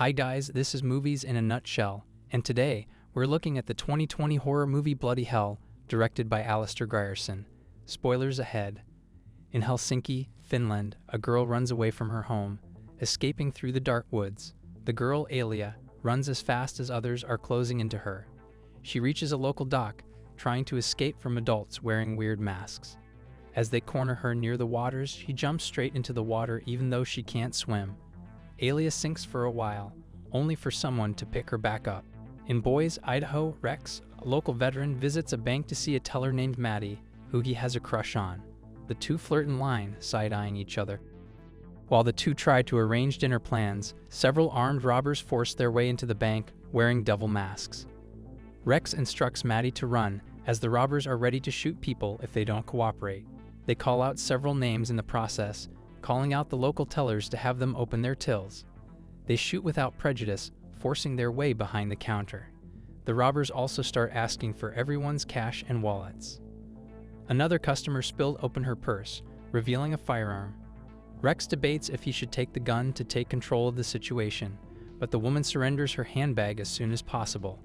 Hi guys, this is Movies in a Nutshell, and today we're looking at the 2020 horror movie Bloody Hell, directed by Alistair Grierson. Spoilers ahead. In Helsinki, Finland, a girl runs away from her home, escaping through the dark woods. The girl, Alia, runs as fast as others are closing into her. She reaches a local dock, trying to escape from adults wearing weird masks. As they corner her near the waters, she jumps straight into the water even though she can't swim. Alia sinks for a while, only for someone to pick her back up. In Boise, Idaho, Rex, a local veteran, visits a bank to see a teller named Maddie, who he has a crush on. The two flirt in line, side-eyeing each other. While the two try to arrange dinner plans, several armed robbers force their way into the bank, wearing devil masks. Rex instructs Maddie to run, as the robbers are ready to shoot people if they don't cooperate. They call out several names in the process, calling out the local tellers to have them open their tills. They shoot without prejudice, forcing their way behind the counter. The robbers also start asking for everyone's cash and wallets. Another customer spilled open her purse, revealing a firearm. Rex debates if he should take the gun to take control of the situation, but the woman surrenders her handbag as soon as possible.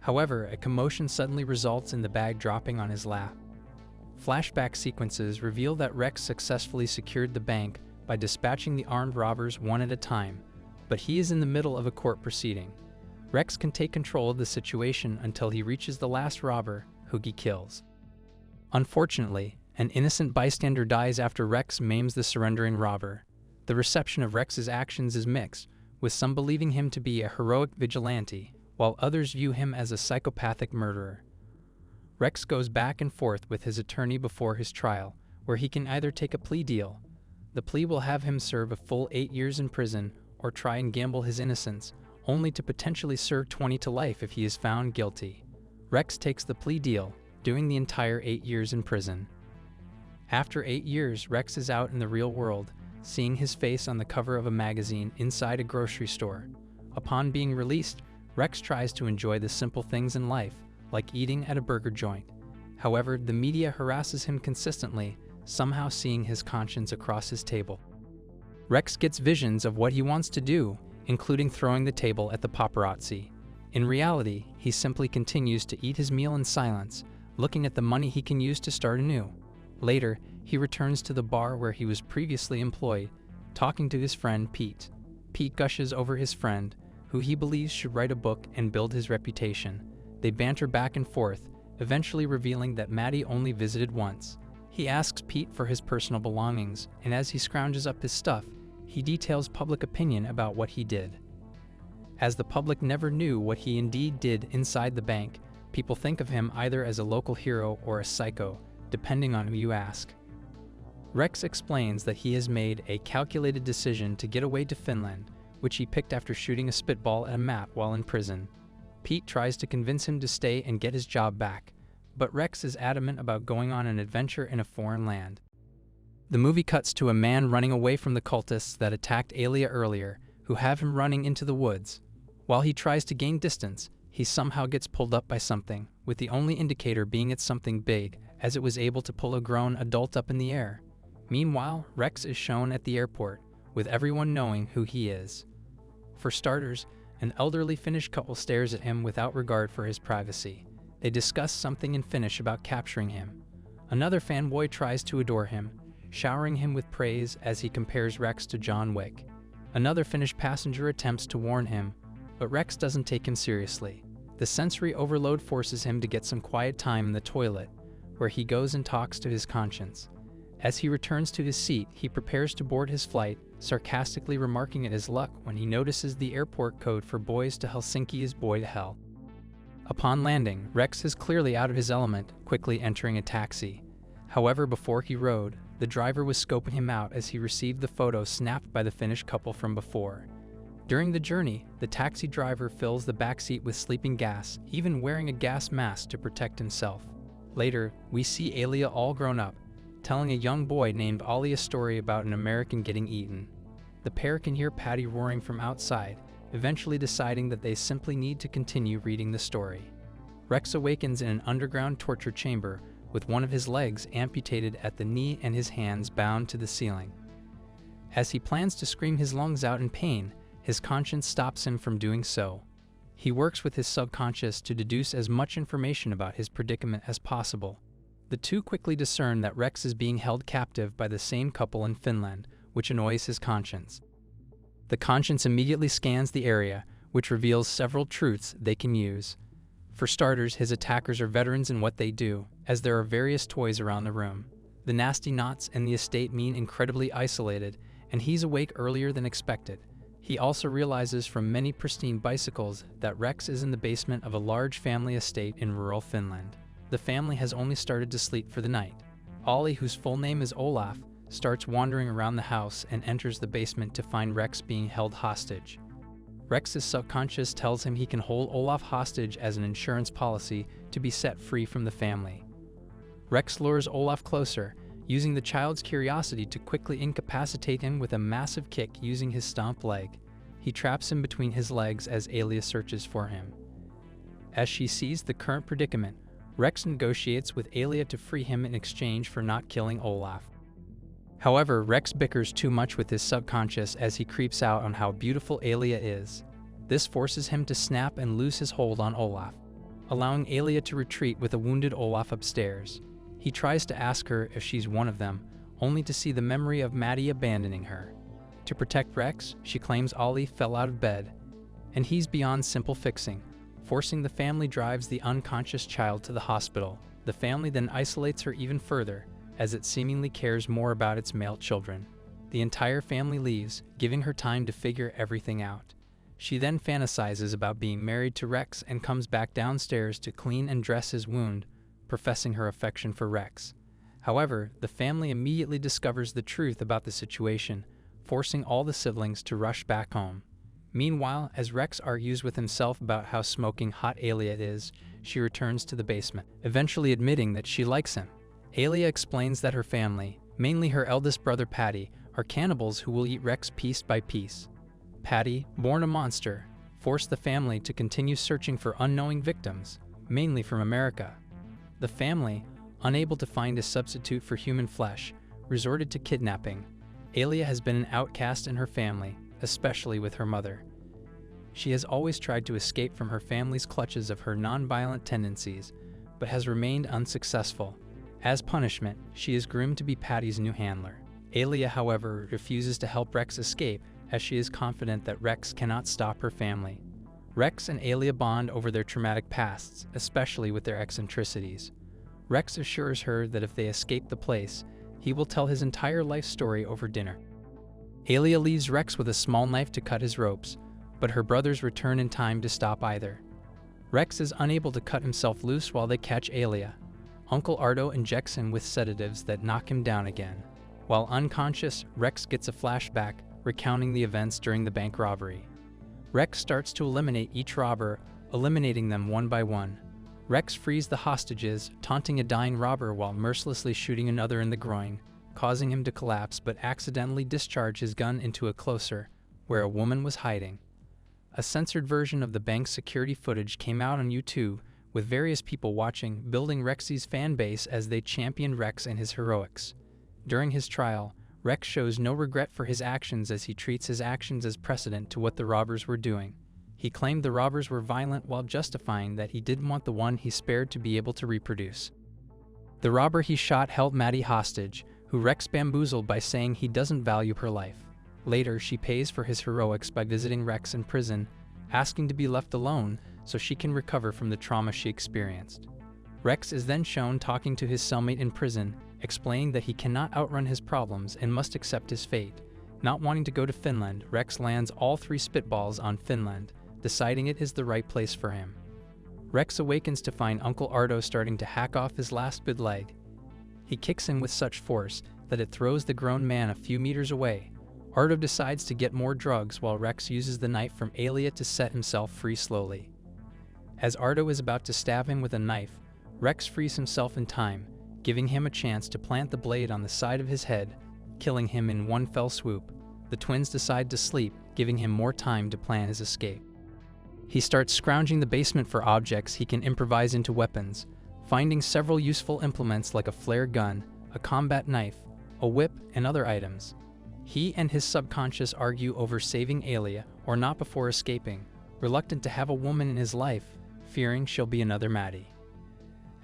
However, a commotion suddenly results in the bag dropping on his lap. Flashback sequences reveal that Rex successfully secured the bank by dispatching the armed robbers one at a time, but he is in the middle of a court proceeding. Rex can take control of the situation until he reaches the last robber, who he kills. Unfortunately, an innocent bystander dies after Rex maims the surrendering robber. The reception of Rex's actions is mixed, with some believing him to be a heroic vigilante, while others view him as a psychopathic murderer. Rex goes back and forth with his attorney before his trial, where he can either take a plea deal. The plea will have him serve a full 8 years in prison or try and gamble his innocence, only to potentially serve 20 to life if he is found guilty. Rex takes the plea deal, doing the entire 8 years in prison. After 8 years, Rex is out in the real world, seeing his face on the cover of a magazine inside a grocery store. Upon being released, Rex tries to enjoy the simple things in life, like eating at a burger joint. However, the media harasses him consistently, somehow seeing his conscience across his table. Rex gets visions of what he wants to do, including throwing the table at the paparazzi. In reality, he simply continues to eat his meal in silence, looking at the money he can use to start anew. Later, he returns to the bar where he was previously employed, talking to his friend Pete. Pete gushes over his friend, who he believes should write a book and build his reputation. They banter back and forth, eventually revealing that Maddie only visited once. He asks Pete for his personal belongings, and as he scrounges up his stuff, he details public opinion about what he did. As the public never knew what he indeed did inside the bank, people think of him either as a local hero or a psycho, depending on who you ask. Rex explains that he has made a calculated decision to get away to Finland, which he picked after shooting a spitball at a map while in prison. Pete tries to convince him to stay and get his job back, but Rex is adamant about going on an adventure in a foreign land. The movie cuts to a man running away from the cultists that attacked Alia earlier, who have him running into the woods. While he tries to gain distance, he somehow gets pulled up by something, with the only indicator being it's something big, as it was able to pull a grown adult up in the air. Meanwhile, Rex is shown at the airport, with everyone knowing who he is. For starters, an elderly Finnish couple stares at him without regard for his privacy. They discuss something in Finnish about capturing him. Another fanboy tries to adore him, showering him with praise as he compares Rex to John Wick. Another Finnish passenger attempts to warn him, but Rex doesn't take him seriously. The sensory overload forces him to get some quiet time in the toilet, where he goes and talks to his conscience. As he returns to his seat, he prepares to board his flight, sarcastically remarking at his luck when he notices the airport code for Boise to Helsinki is boy to hell. Upon landing, Rex is clearly out of his element, quickly entering a taxi. However, before he rode, the driver was scoping him out as he received the photo snapped by the Finnish couple from before. During the journey, the taxi driver fills the backseat with sleeping gas, even wearing a gas mask to protect himself. Later, we see Alia all grown up, telling a young boy named Ollie a story about an American getting eaten. The pair can hear Patty roaring from outside, eventually deciding that they simply need to continue reading the story. Rex awakens in an underground torture chamber, with one of his legs amputated at the knee and his hands bound to the ceiling. As he plans to scream his lungs out in pain, his conscience stops him from doing so. He works with his subconscious to deduce as much information about his predicament as possible. The two quickly discern that Rex is being held captive by the same couple in Finland, which annoys his conscience. The conscience immediately scans the area, which reveals several truths they can use. For starters, his attackers are veterans in what they do, as there are various toys around the room. The nasty knots in the estate mean incredibly isolated, and he's awake earlier than expected. He also realizes from many pristine bicycles that Rex is in the basement of a large family estate in rural Finland. The family has only started to sleep for the night. Ollie, whose full name is Olaf, starts wandering around the house and enters the basement to find Rex being held hostage. Rex's subconscious tells him he can hold Olaf hostage as an insurance policy to be set free from the family. Rex lures Olaf closer, using the child's curiosity to quickly incapacitate him with a massive kick using his stomp leg. He traps him between his legs as Alia searches for him. As she sees the current predicament, Rex negotiates with Alia to free him in exchange for not killing Olaf. However, Rex bickers too much with his subconscious as he creeps out on how beautiful Alia is. This forces him to snap and lose his hold on Olaf, allowing Alia to retreat with a wounded Olaf upstairs. He tries to ask her if she's one of them, only to see the memory of Maddie abandoning her. To protect Rex, she claims Ollie fell out of bed, and he's beyond simple fixing. Forcing the family drives the unconscious child to the hospital. The family then isolates her even further, as it seemingly cares more about its male children. The entire family leaves, giving her time to figure everything out. She then fantasizes about being married to Rex and comes back downstairs to clean and dress his wound, professing her affection for Rex. However, the family immediately discovers the truth about the situation, forcing all the siblings to rush back home. Meanwhile, as Rex argues with himself about how smoking hot Alia is, she returns to the basement, eventually admitting that she likes him. Alia explains that her family, mainly her eldest brother Patty, are cannibals who will eat Rex piece by piece. Patty, born a monster, forced the family to continue searching for unknowing victims, mainly from America. The family, unable to find a substitute for human flesh, resorted to kidnapping. Alia has been an outcast in her family, especially with her mother. She has always tried to escape from her family's clutches of her non-violent tendencies, but has remained unsuccessful. As punishment, she is groomed to be Patty's new handler. Alia, however, refuses to help Rex escape, as she is confident that Rex cannot stop her family. Rex and Alia bond over their traumatic pasts, especially with their eccentricities. Rex assures her that if they escape the place, he will tell his entire life story over dinner. Alia leaves Rex with a small knife to cut his ropes, but her brothers return in time to stop either. Rex is unable to cut himself loose while they catch Alia. Uncle Ardo injects him with sedatives that knock him down again. While unconscious, Rex gets a flashback recounting the events during the bank robbery. Rex starts to eliminate each robber, eliminating them one by one. Rex frees the hostages, taunting a dying robber while mercilessly shooting another in the groin, causing him to collapse but accidentally discharge his gun into a closer, where a woman was hiding. A censored version of the bank's security footage came out on YouTube, with various people watching, building Rexy's fan base as they championed Rex and his heroics. During his trial, Rex shows no regret for his actions as he treats his actions as precedent to what the robbers were doing. He claimed the robbers were violent while justifying that he didn't want the one he spared to be able to reproduce. The robber he shot held Maddie hostage, who Rex bamboozled by saying he doesn't value her life. Later, she pays for his heroics by visiting Rex in prison, asking to be left alone so she can recover from the trauma she experienced. Rex is then shown talking to his cellmate in prison, explaining that he cannot outrun his problems and must accept his fate. Not wanting to go to Finland, Rex lands all 3 spitballs on Finland, deciding it is the right place for him. Rex awakens to find Uncle Ardo starting to hack off his last good leg. He kicks him with such force that it throws the grown man a few meters away. Ardo decides to get more drugs while Rex uses the knife from Alia to set himself free slowly. As Ardo is about to stab him with a knife, Rex frees himself in time, giving him a chance to plant the blade on the side of his head, killing him in one fell swoop. The twins decide to sleep, giving him more time to plan his escape. He starts scrounging the basement for objects he can improvise into weapons, finding several useful implements like a flare gun, a combat knife, a whip, and other items. He and his subconscious argue over saving Alia, or not before escaping, reluctant to have a woman in his life, fearing she'll be another Maddie.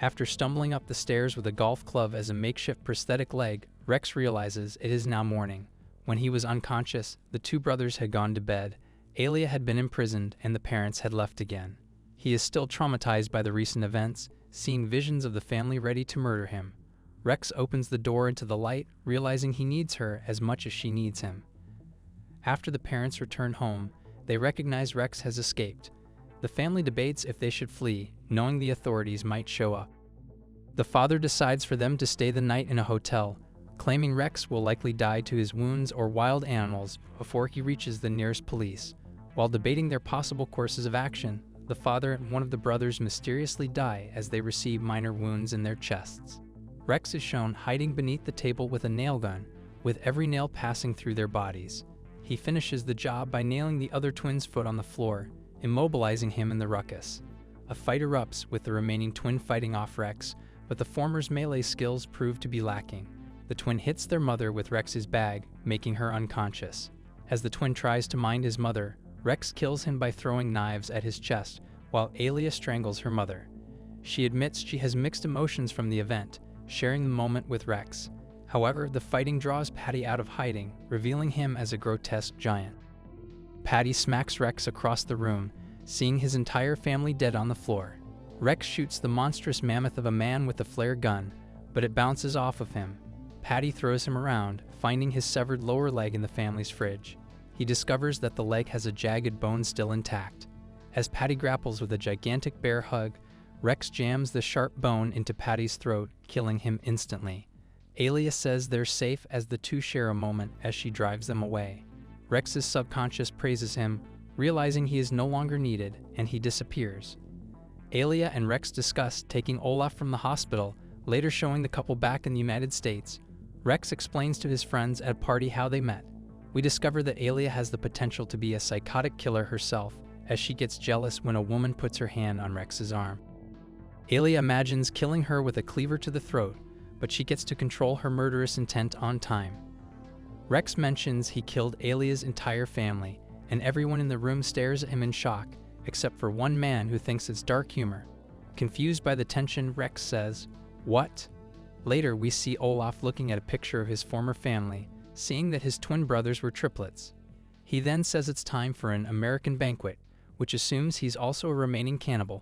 After stumbling up the stairs with a golf club as a makeshift prosthetic leg, Rex realizes it is now morning. When he was unconscious, the two brothers had gone to bed, Alia had been imprisoned, and the parents had left again. He is still traumatized by the recent events, seeing visions of the family ready to murder him. Rex opens the door into the light, realizing he needs her as much as she needs him. After the parents return home, they recognize Rex has escaped. The family debates if they should flee, knowing the authorities might show up. The father decides for them to stay the night in a hotel, claiming Rex will likely die to his wounds or wild animals before he reaches the nearest police. While debating their possible courses of action, the father and one of the brothers mysteriously die as they receive minor wounds in their chests. Rex is shown hiding beneath the table with a nail gun, with every nail passing through their bodies. He finishes the job by nailing the other twin's foot on the floor, immobilizing him in the ruckus. A fight erupts with the remaining twin fighting off Rex, but the former's melee skills prove to be lacking. The twin hits their mother with Rex's bag, making her unconscious. As the twin tries to mind his mother, Rex kills him by throwing knives at his chest, while Alia strangles her mother. She admits she has mixed emotions from the event, sharing the moment with Rex. However, the fighting draws Patty out of hiding, revealing him as a grotesque giant. Patty smacks Rex across the room, seeing his entire family dead on the floor. Rex shoots the monstrous mammoth of a man with a flare gun, but it bounces off of him. Patty throws him around, finding his severed lower leg in the family's fridge. He discovers that the leg has a jagged bone still intact. As Patty grapples with a gigantic bear hug, Rex jams the sharp bone into Patty's throat, killing him instantly. Alia says they're safe as the two share a moment as she drives them away. Rex's subconscious praises him, realizing he is no longer needed, and he disappears. Alia and Rex discuss taking Olaf from the hospital, later showing the couple back in the United States. Rex explains to his friends at a party how they met. We discover that Alia has the potential to be a psychotic killer herself, as she gets jealous when a woman puts her hand on Rex's arm. Alia imagines killing her with a cleaver to the throat, but she gets to control her murderous intent on time. Rex mentions he killed Alia's entire family, and everyone in the room stares at him in shock, except for one man who thinks it's dark humor. Confused by the tension, Rex says, "What?" Later, we see Olaf looking at a picture of his former family, seeing that his twin brothers were triplets. He then says it's time for an American banquet, which assumes he's also a remaining cannibal.